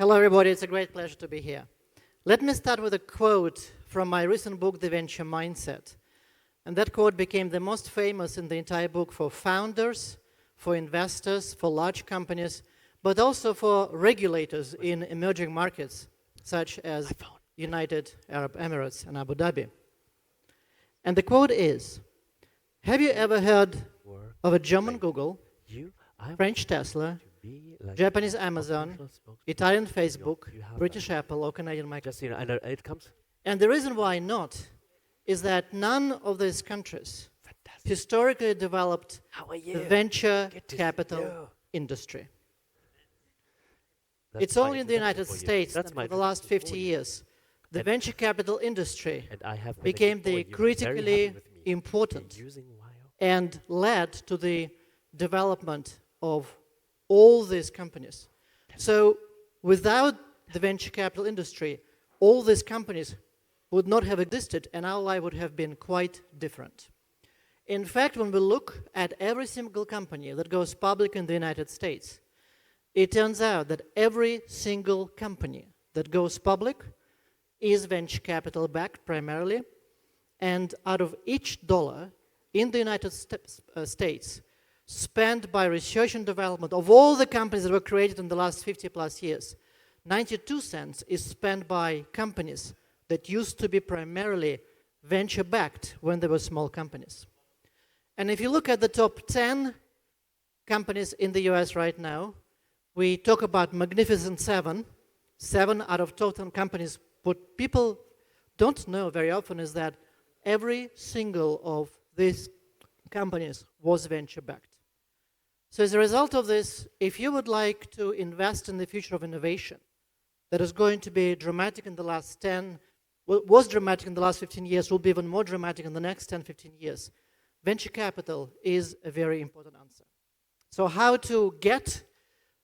Hello, everybody. It's a great pleasure to be here. Let me start with a quote from my recent book, The Venture Mindset. And that quote became the most famous in the entire book for founders, for investors, for large companies, but also for regulators in emerging markets, such as United Arab Emirates and Abu Dhabi. And the quote is, have you ever heard of a German Google, French Tesla, Japanese Amazon, Italian Facebook, British Apple, or Canadian Microsoft? I know it comes. And the reason why not is that none of these countries historically developed the venture capital industry. It's only in the United States that for the last 50 years, the venture capital industry became the critically important and led to the development of all these companies. So without the venture capital industry, all these companies would not have existed and our life would have been quite different. In fact, when we look at every single company that goes public in the United States, it turns out that every single company that goes public is venture capital backed primarily, and out of each dollar in the United States spent by research and development of all the companies that were created in the last 50 plus years, 92 cents is spent by companies that used to be primarily venture backed when they were small companies. And if you look at the top 10 companies in the US right now, we talk about Magnificent Seven. 7 out of total companies. What people don't know very often is that every single of these companies was venture-backed. So as a result of this, if you would like to invest in the future of innovation that is going to be dramatic in the last 10, was dramatic in the last 15 years, will be even more dramatic in the next 10, 15 years, venture capital is a very important answer. So how to get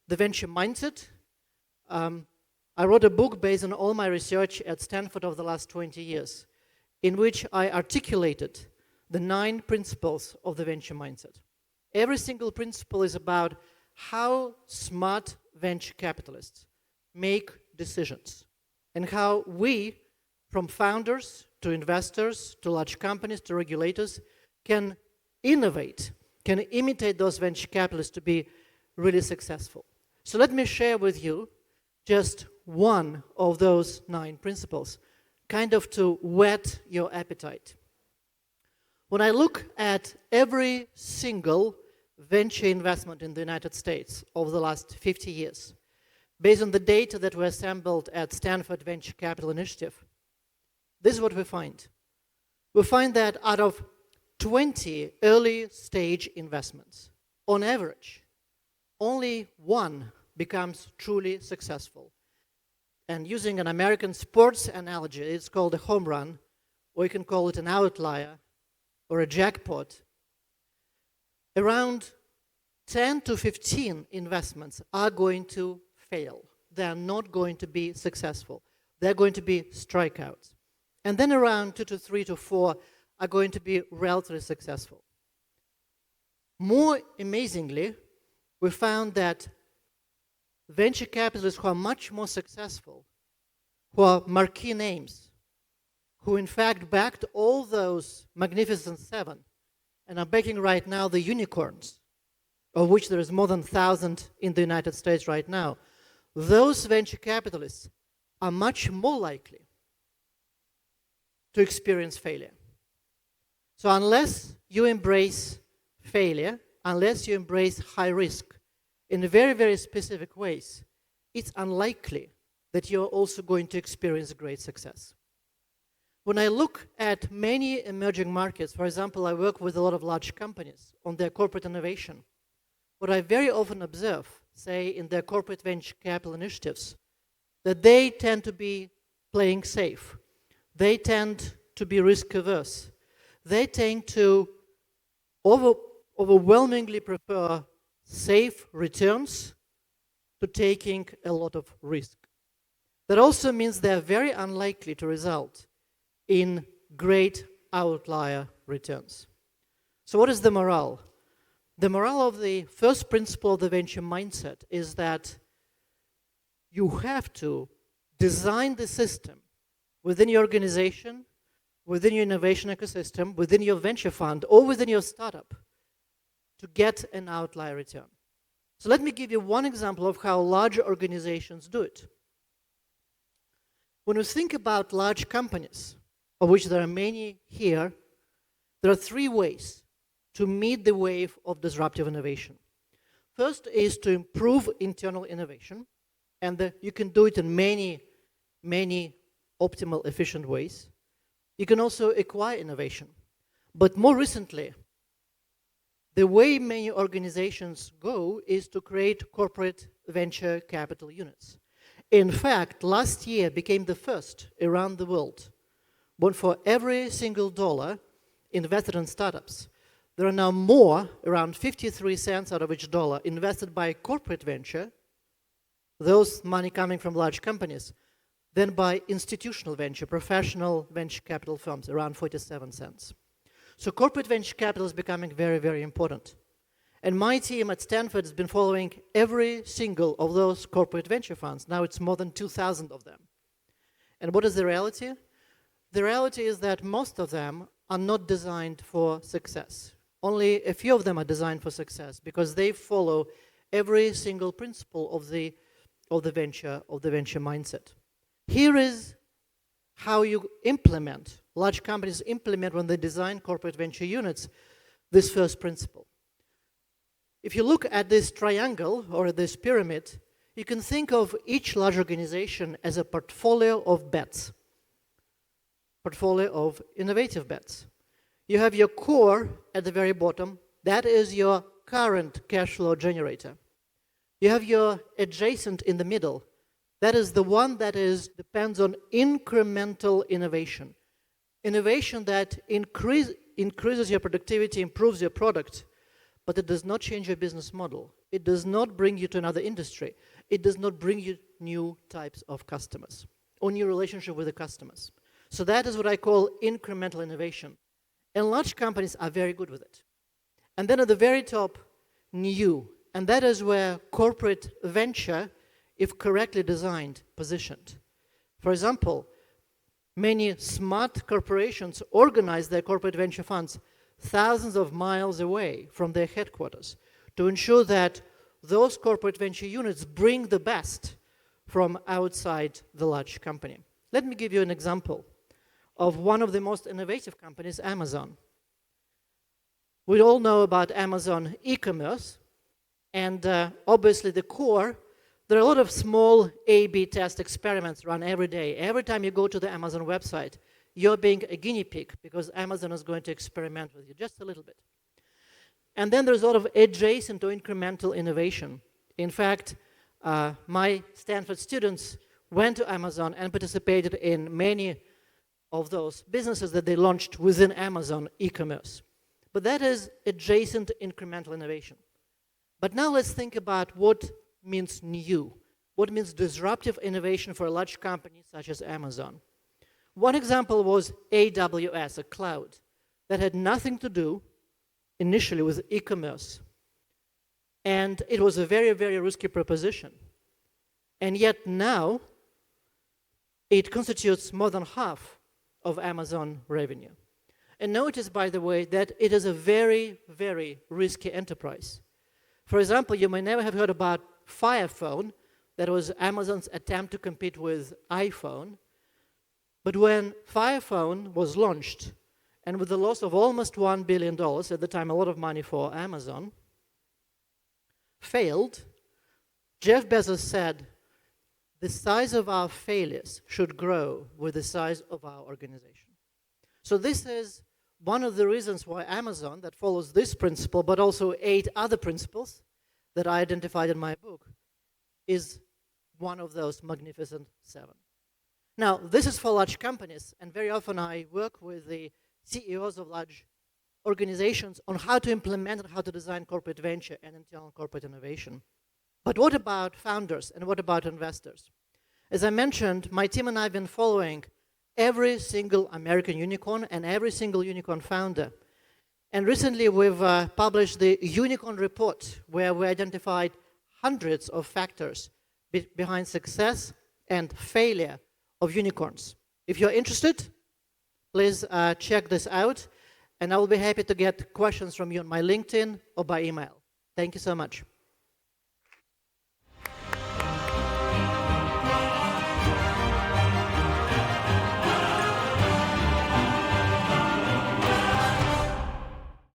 the venture mindset? I wrote a book based on all my research at Stanford over the last 20 years, in which I articulated the 9 principles of the venture mindset. Every single principle is about how smart venture capitalists make decisions and how we, from founders to investors to large companies to regulators, can innovate, can imitate those venture capitalists to be really successful. So let me share with you just one of those 9 principles, kind of to whet your appetite. When I look at every single venture investment in the United States over the last 50 years, based on the data that we assembled at Stanford Venture Capital Initiative, this is what we find. We find that out of 20 early stage investments, on average, only 1 becomes truly successful. And using an American sports analogy, it's called a home run, or you can call it an outlier or a jackpot. Around 10 to 15 investments are going to fail. They are not going to be successful. They're going to be strikeouts. And then around 2 to 3 to 4 are going to be relatively successful. More amazingly, we found that venture capitalists who are much more successful, who are marquee names, who in fact backed all those Magnificent Seven and are backing right now the unicorns, of which there is more than 1,000 in the United States right now, those venture capitalists are much more likely to experience failure. So unless you embrace failure, unless you embrace high risk in very, very specific ways, it's unlikely that you're also going to experience great success. When I look at many emerging markets, for example, I work with a lot of large companies on their corporate innovation. What I very often observe, say in their corporate venture capital initiatives, that they tend to be playing safe. They tend to be risk averse. They tend to overwhelmingly prefer safe returns to taking a lot of risk. That also means they are very unlikely to result in great outlier returns. So what is the morale? The morale of the first principle of the venture mindset is that you have to design the system within your organization, within your innovation ecosystem, within your venture fund, or within your startup to get an outlier return. So let me give you one example of how large organizations do it. When we think about large companies, of which there are many here, there are three ways to meet the wave of disruptive innovation. First is to improve internal innovation, and you can do it in many optimal, efficient ways. You can also acquire innovation. But more recently, the way many organizations go is to create corporate venture capital units. In fact, last year became the first around the world when for every single dollar invested in startups, there are now more, around 53 cents out of each dollar, invested by corporate venture, those money coming from large companies, than by institutional venture, professional venture capital firms, around 47 cents. So corporate venture capital is becoming very, very important. And my team at Stanford has been following every single of those corporate venture funds. Now it's more than 2,000 of them. And what is the reality? The reality is that most of them are not designed for success. Only a few of them are designed for success because they follow every single principle of the venture mindset. Here is how you implement, large companies implement when they design corporate venture units, this first principle. If you look at this triangle or this pyramid, you can think of each large organization as a portfolio of bets, portfolio of innovative bets. You have your core at the very bottom. That is your current cash flow generator. You have your adjacent in the middle. That is the one that depends on incremental innovation. Innovation that increases your productivity, improves your product, but it does not change your business model. It does not bring you to another industry. It does not bring you new types of customers or new relationship with the customers. So that is what I call incremental innovation. And large companies are very good with it. And then at the very top, new. And that is where corporate venture, if correctly designed, positioned. For example, many smart corporations organize their corporate venture funds thousands of miles away from their headquarters to ensure that those corporate venture units bring the best from outside the large company. Let me give you an example of one of the most innovative companies, Amazon. We all know about Amazon e-commerce, and obviously the core, there are a lot of small A/B test experiments run every day. Every time you go to the Amazon website, you're being a guinea pig because Amazon is going to experiment with you just a little bit. And then there's a lot of adjacent or incremental innovation. In fact, my Stanford students went to Amazon and participated in many of those businesses that they launched within Amazon e-commerce. But that is adjacent incremental innovation. But now let's think about what means new, what means disruptive innovation for a large company such as Amazon. One example was AWS, a cloud, that had nothing to do initially with e-commerce. And it was a very, very risky proposition. And yet now, it constitutes more than half of Amazon revenue. And notice, by the way, that it is a very, very risky enterprise. For example, you may never have heard about Fire Phone. That was Amazon's attempt to compete with iPhone. But when Fire Phone was launched, and with the loss of almost $1 billion, at the time a lot of money for Amazon, failed, Jeff Bezos said, the size of our failures should grow with the size of our organization. So this is one of the reasons why Amazon, that follows this principle, but also 8 other principles that I identified in my book, is one of those magnificent 7. Now, this is for large companies, and very often I work with the CEOs of large organizations on how to implement and how to design corporate venture and internal corporate innovation. But what about founders and what about investors? As I mentioned, my team and I have been following every single American unicorn and every single unicorn founder. And recently we've published the Unicorn Report, where we identified hundreds of factors behind success and failure of unicorns. If you're interested, please check this out, and I will be happy to get questions from you on my LinkedIn or by email. Thank you so much.